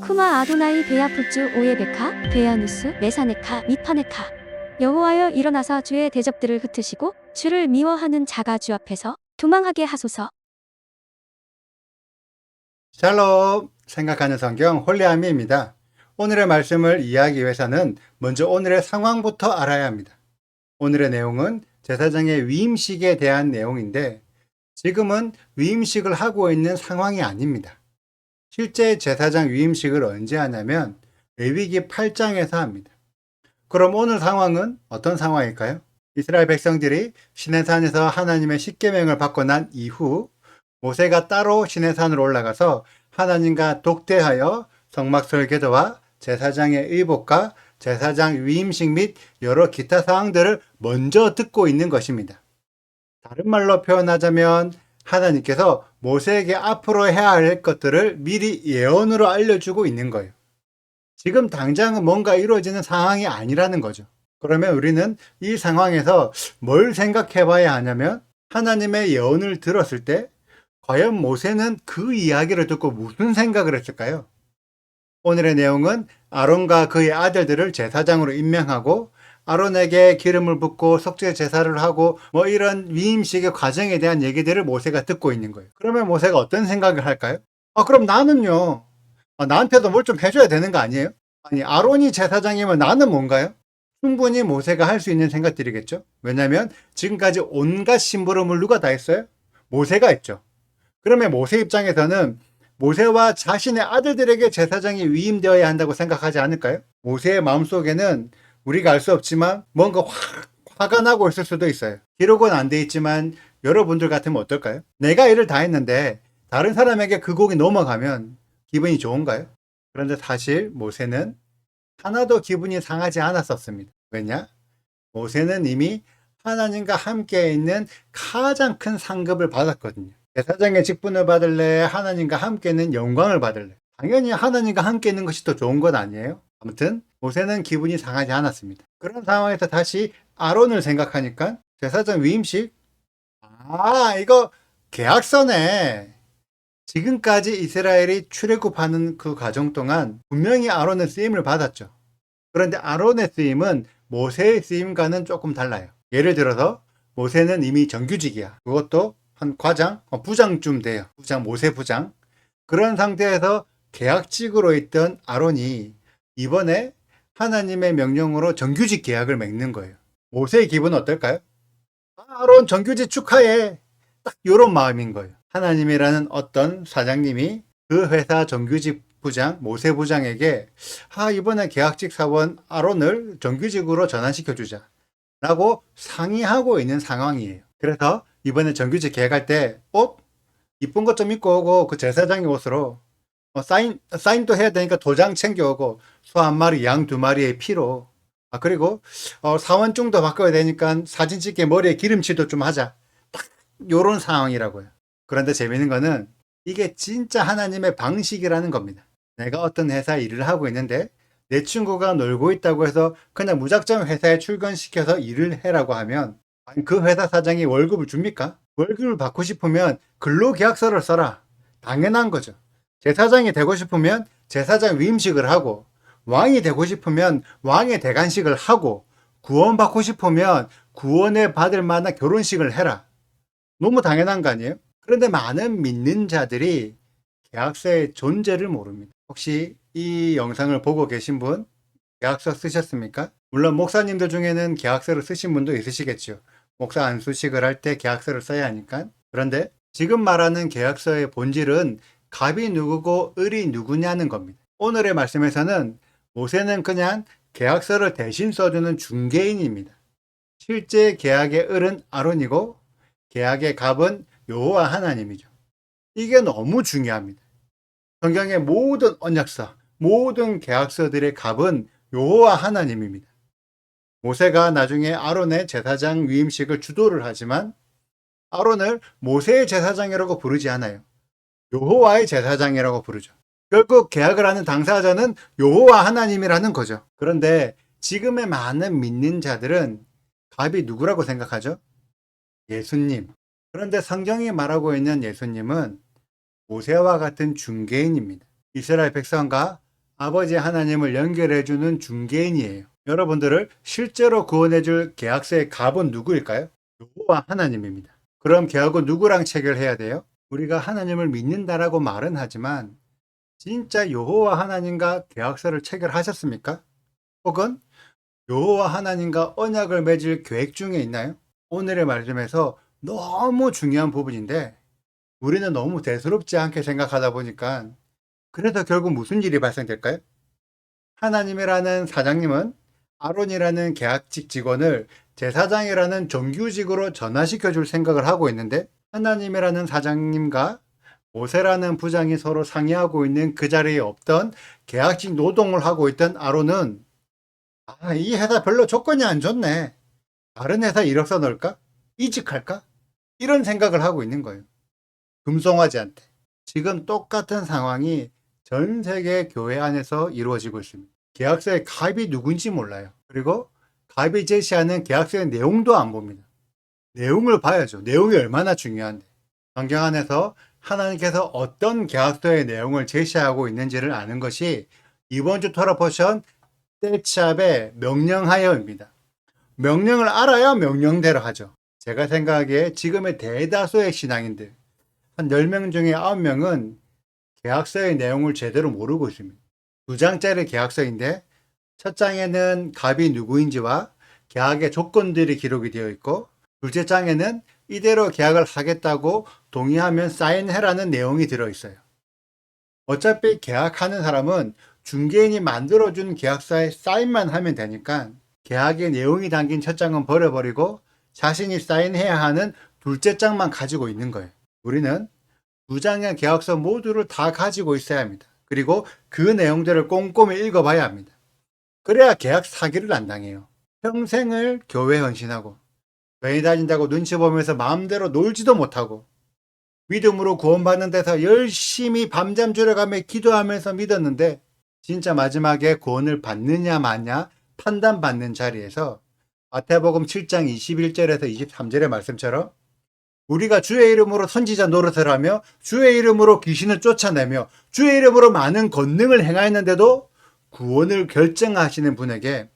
쿠마 아도나이 베야푸츠 오예베카 베야누스 메사네카 미파네카. 여호와여 일어나사 주의 대적들을 흩으시고 주를 미워하는 자가 주 앞에서 도망하게 하소서. 샬롬! 생각하는 성경 홀리아미입니다. 오늘의 말씀을 이해하기 위해서는 먼저 오늘의 상황부터 알아야 합니다. 오늘의 내용은 제사장의 위임식에 대한 내용인데 지금은 위임식을 하고 있는 상황이 아닙니다. 실제 제사장 위임식을 언제 하냐면 레위기 8장에서 합니다. 그럼 오늘 상황은 어떤 상황일까요? 이스라엘 백성들이 시내산에서 하나님의 십계명을 받고 난 이후 모세가 따로 시내산으로 올라가서 하나님과 독대하여 성막설 계도와 제사장의 의복과 제사장 위임식 및 여러 기타 사항들을 먼저 듣고 있는 것입니다. 다른 말로 표현하자면 하나님께서 모세에게 앞으로 해야 할 것들을 미리 예언으로 알려주고 있는 거예요. 지금 당장은 뭔가 이루어지는 상황이 아니라는 거죠. 그러면 우리는 이 상황에서 뭘 생각해 봐야 하냐면 하나님의 예언을 들었을 때 과연 모세는 그 이야기를 듣고 무슨 생각을 했을까요? 오늘의 내용은 아론과 그의 아들들을 제사장으로 임명하고 아론에게 기름을 붓고 속죄 제사를 하고 이런 위임식의 과정에 대한 얘기들을 모세가 듣고 있는 거예요. 그러면 모세가 어떤 생각을 할까요? 그럼 나는요. 나한테도 뭘 좀 해줘야 되는 거 아니에요? 아니, 아론이 제사장이면 나는 뭔가요? 충분히 모세가 할 수 있는 생각들이겠죠? 왜냐하면 지금까지 온갖 심부름을 누가 다 했어요? 모세가 했죠. 그러면 모세 입장에서는 모세와 자신의 아들들에게 제사장이 위임되어야 한다고 생각하지 않을까요? 모세의 마음속에는 우리가 알 수 없지만 뭔가 화가 나고 있을 수도 있어요. 기록은 안 돼 있지만 여러분들 같으면 어떨까요? 내가 일을 다 했는데 다른 사람에게 그 곡이 넘어가면 기분이 좋은가요? 그런데 사실 모세는 하나도 기분이 상하지 않았었습니다. 왜냐? 모세는 이미 하나님과 함께 있는 가장 큰 상급을 받았거든요. 제사장의 직분을 받을래? 하나님과 함께 있는 영광을 받을래? 당연히 하나님과 함께 있는 것이 더 좋은 것 아니에요? 아무튼 모세는 기분이 상하지 않았습니다. 그런 상황에서 다시 아론을 생각하니까 제사장 위임식? 이거 계약서네. 지금까지 이스라엘이 출애굽하는 그 과정 동안 분명히 아론의 쓰임을 받았죠. 그런데 아론의 쓰임은 모세의 쓰임과는 조금 달라요. 예를 들어서 모세는 이미 정규직이야. 그것도 한 과장, 부장쯤 돼요. 모세 부장. 그런 상태에서 계약직으로 있던 아론이 이번에 하나님의 명령으로 정규직 계약을 맺는 거예요. 모세의 기분은 어떨까요? 아론 정규직 축하해. 딱 이런 마음인 거예요. 하나님이라는 어떤 사장님이 그 회사 정규직 부장, 모세 부장에게 이번에 계약직 사원 아론을 정규직으로 전환시켜주자 라고 상의하고 있는 상황이에요. 그래서 이번에 정규직 계약할 때 옷 이쁜 것 좀 입고 오고 그 제사장의 옷으로 사인도 해야 되니까 도장 챙겨오고 소 한 마리, 양 두 마리의 피로 그리고 사원증도 바꿔야 되니까 사진 찍게 머리에 기름칠도 좀 하자. 딱 요런 상황이라고요. 그런데 재밌는 거는 이게 진짜 하나님의 방식이라는 겁니다. 내가 어떤 회사에 일을 하고 있는데 내 친구가 놀고 있다고 해서 그냥 무작정 회사에 출근시켜서 일을 해라고 하면 그 회사 사장이 월급을 줍니까? 월급을 받고 싶으면 근로계약서를 써라. 당연한 거죠. 제사장이 되고 싶으면 제사장 위임식을 하고 왕이 되고 싶으면 왕의 대관식을 하고 구원받고 싶으면 구원을 받을 만한 결혼식을 해라. 너무 당연한 거 아니에요? 그런데 많은 믿는 자들이 계약서의 존재를 모릅니다. 혹시 이 영상을 보고 계신 분 계약서 쓰셨습니까? 물론 목사님들 중에는 계약서를 쓰신 분도 있으시겠죠. 목사 안수식을 할 때 계약서를 써야 하니까. 그런데 지금 말하는 계약서의 본질은 갑이 누구고 을이 누구냐는 겁니다. 오늘의 말씀에서는 모세는 그냥 계약서를 대신 써주는 중개인입니다. 실제 계약의 을은 아론이고 계약의 갑은 여호와 하나님이죠. 이게 너무 중요합니다. 성경의 모든 언약서, 모든 계약서들의 갑은 여호와 하나님입니다. 모세가 나중에 아론의 제사장 위임식을 주도를 하지만 아론을 모세의 제사장이라고 부르지 않아요. 여호와의 제사장이라고 부르죠. 결국 계약을 하는 당사자는 여호와 하나님이라는 거죠. 그런데 지금의 많은 믿는 자들은 갑이 누구라고 생각하죠? 예수님. 그런데 성경이 말하고 있는 예수님은 모세와 같은 중개인입니다. 이스라엘 백성과 아버지 하나님을 연결해주는 중개인이에요. 여러분들을 실제로 구원해줄 계약서의 갑은 누구일까요? 여호와 하나님입니다. 그럼 계약은 누구랑 체결해야 돼요? 우리가 하나님을 믿는다라고 말은 하지만 진짜 여호와 하나님과 계약서를 체결하셨습니까? 혹은 여호와 하나님과 언약을 맺을 계획 중에 있나요? 오늘의 말씀에서 너무 중요한 부분인데 우리는 너무 대수롭지 않게 생각하다 보니까 그래서 결국 무슨 일이 발생될까요? 하나님이라는 사장님은 아론이라는 계약직 직원을 제사장이라는 정규직으로 전환시켜 줄 생각을 하고 있는데 하나님이라는 사장님과 모세라는 부장이 서로 상의하고 있는 그 자리에 없던 계약직 노동을 하고 있던 아론은 이 회사 별로 조건이 안 좋네. 다른 회사 이력서 넣을까? 이직할까? 이런 생각을 하고 있는 거예요. 금송아지한테. 지금 똑같은 상황이 전 세계 교회 안에서 이루어지고 있습니다. 계약서의 갑이 누군지 몰라요. 그리고 갑이 제시하는 계약서의 내용도 안 봅니다. 내용을 봐야죠. 내용이 얼마나 중요한데. 성경 안에서 하나님께서 어떤 계약서의 내용을 제시하고 있는지를 아는 것이 이번 주 토라 포션 떼치압의 명령하여입니다. 명령을 알아야 명령대로 하죠. 제가 생각하기에 지금의 대다수의 신앙인들, 한 10명 중에 9명은 계약서의 내용을 제대로 모르고 있습니다. 2장짜리 계약서인데 첫 장에는 갑이 누구인지와 계약의 조건들이 기록이 되어 있고 둘째 장에는 이대로 계약을 하겠다고 동의하면 사인해라는 내용이 들어있어요. 어차피 계약하는 사람은 중개인이 만들어준 계약서에 사인만 하면 되니까 계약의 내용이 담긴 첫 장은 버려버리고 자신이 사인해야 하는 둘째 장만 가지고 있는 거예요. 우리는 2장의 계약서 모두를 다 가지고 있어야 합니다. 그리고 그 내용들을 꼼꼼히 읽어봐야 합니다. 그래야 계약 사기를 안 당해요. 평생을 교회 헌신하고 교회 다닌다고 눈치 보면서 마음대로 놀지도 못하고 믿음으로 구원받는 데서 열심히 밤잠 줄여가며 기도하면서 믿었는데 진짜 마지막에 구원을 받느냐 마냐 판단받는 자리에서 마태복음 7장 21절에서 23절의 말씀처럼 우리가 주의 이름으로 선지자 노릇을 하며 주의 이름으로 귀신을 쫓아내며 주의 이름으로 많은 권능을 행하였는데도 구원을 결정하시는 분에게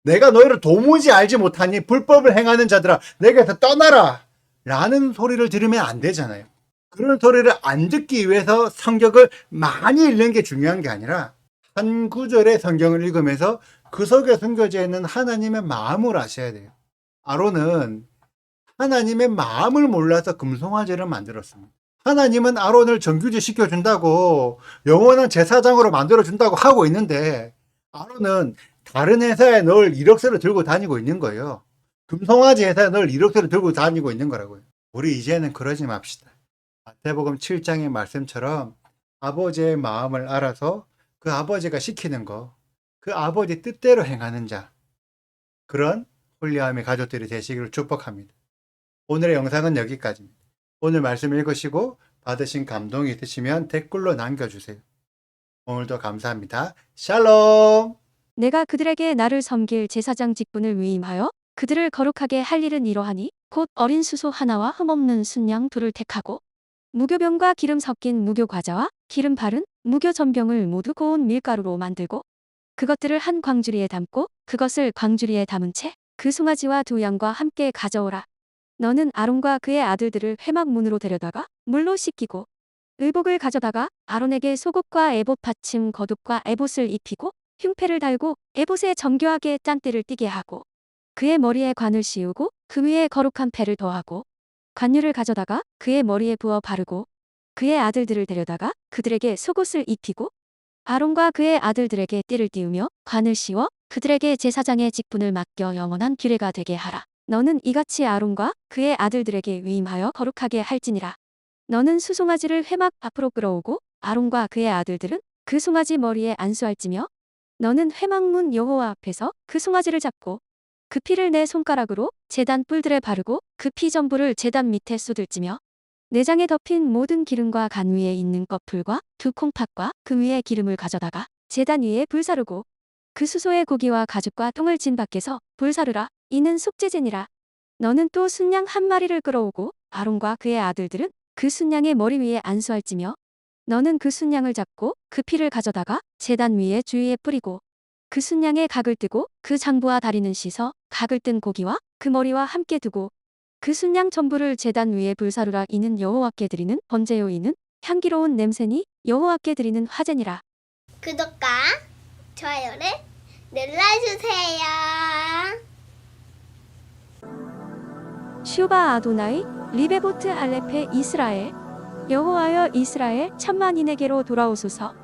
내가 너희를 도무지 알지 못하니 불법을 행하는 자들아 내게서 떠나라 라는 소리를 들으면 안 되잖아요. 그런 소리를 안 듣기 위해서 성경을 많이 읽는 게 중요한 게 아니라 한 구절의 성경을 읽으면서 그 속에 숨겨져 있는 하나님의 마음을 아셔야 돼요. 아론은 하나님의 마음을 몰라서 금송아지를 만들었습니다. 하나님은 아론을 정규직 시켜준다고 영원한 제사장으로 만들어준다고 하고 있는데 아론은 다른 회사에 늘 이력서를 들고 다니고 있는 거예요. 금송아지 회사에 늘 이력서를 들고 다니고 있는 거라고요. 우리 이제는 그러지 맙시다. 마태복음 7장의 말씀처럼 아버지의 마음을 알아서 그 아버지가 시키는 거, 그 아버지 뜻대로 행하는 자, 그런 홀리함의 가족들이 되시기를 축복합니다. 오늘의 영상은 여기까지입니다. 오늘 말씀 읽으시고 받으신 감동이 있으시면 댓글로 남겨주세요. 오늘도 감사합니다. 샬롬! 내가 그들에게 나를 섬길 제사장 직분을 위임하여 그들을 거룩하게 할 일은 이러하니 곧 어린 수소 하나와 흠없는 순양 둘을 택하고 무교병과 기름 섞인 무교과자와 기름 바른 무교전병을 모두 고운 밀가루로 만들고 그것들을 한 광주리에 담고 그것을 광주리에 담은 채 그 송아지와 두 양과 함께 가져오라. 너는 아론과 그의 아들들을 회막문으로 데려다가 물로 씻기고 의복을 가져다가 아론에게 속옷과 에봇 받침 겉옷과 에봇을 입히고 흉패를 달고 에봇에 정교하게 짠띠를 띠게 하고 그의 머리에 관을 씌우고 그 위에 거룩한 패를 더하고 관유를 가져다가 그의 머리에 부어 바르고 그의 아들들을 데려다가 그들에게 속옷을 입히고 아론과 그의 아들들에게 띠를 띠우며 관을 씌워 그들에게 제사장의 직분을 맡겨 영원한 규례가 되게 하라. 너는 이같이 아론과 그의 아들들에게 위임하여 거룩하게 할지니라. 너는 수송아지를 회막 앞으로 끌어오고 아론과 그의 아들들은 그 송아지 머리에 안수할지며 너는 회막문 여호와 앞에서 그 송아지를 잡고 그 피를 내 손가락으로 제단 뿔들에 바르고 그 피 전부를 제단 밑에 쏟을지며 내장에 덮인 모든 기름과 간 위에 있는 꺼풀과 두 콩팥과 그 위에 기름을 가져다가 제단 위에 불사르고 그 수소의 고기와 가죽과 똥을 진 밖에서 불사르라. 이는 속죄제니라. 너는 또 순양 한 마리를 끌어오고 아론과 그의 아들들은 그 순양의 머리 위에 안수할지며 너는 그 순양을 잡고 그 피를 가져다가 제단 위에 주위에 뿌리고 그 순양의 각을 뜨고 그 장부와 다리는 씻어 각을 뜬 고기와 그 머리와 함께 두고 그 순양 전부를 제단 위에 불사르라. 이는 여호와께 드리는 번제요. 이는 향기로운 냄새니 여호와께 드리는 화제니라. 구독과 좋아요를 눌러주세요. 슈바 아도나이 리베보트 알레페 이스라엘. 여호와여 이스라엘 천만인에게로 돌아오소서.